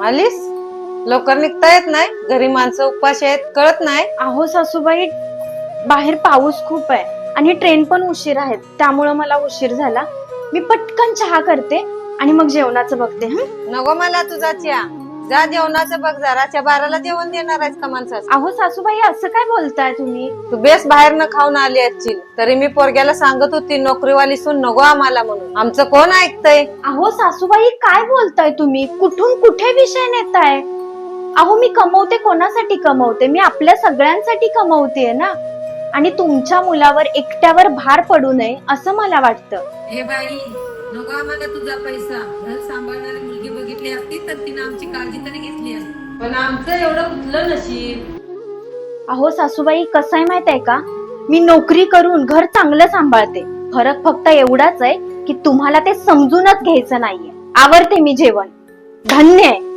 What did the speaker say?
आलीस? लवकर निघता येत नाही, घरी माणसं उपाशी आहेत, कळत नाही? अहो सासूबाई, बाहेर पाऊस खूप आहे आणि ट्रेन पण उशीर आहेत, त्यामुळे मला उशीर झाला. मी पटकन चहा करते आणि मग जेवणाचं बघते. नको मला तुझा चहा. जा जेवणाचं बघ, जराच्या बाराला जेवण देणार आहेस का माणसाचं? अहो सासूबाई, असं काय बोलताय तुम्ही? तू बेस बाहेर न खाऊन आली असशील, तरी मी पोरग्याला सांगत होती नोकरीवाली सून नको आम्हाला म्हणून. आमचं कोण ऐकतय? अहो सासूबाई, काय बोलताय तुम्ही? कुठून कुठे विषय नेताय? अहो मी कमवते, कोणासाठी कमवते? मी आपल्या सगळ्यांसाठी कमवते ना. आणि तुमच्या मुलावर एकट्यावर भार पडू नये असं मला वाटतं. हे बाई, नको आम्हाला तुझा पैसा. घर सांभाळणारी मुलगी बघितली असती तर तिने आमची काळजी तरी घेतली असती, पण आमचं एवढं कुठलं नशीब. अहो सासूबाई, कसं आहे माहित आहे का, मी नोकरी करून घर चांगलं सांभाळते. फरक फक्त एवढाच आहे की तुम्हाला ते समजूनच घ्यायचं नाहीये. आवरते मी जेवण. धन्य आहे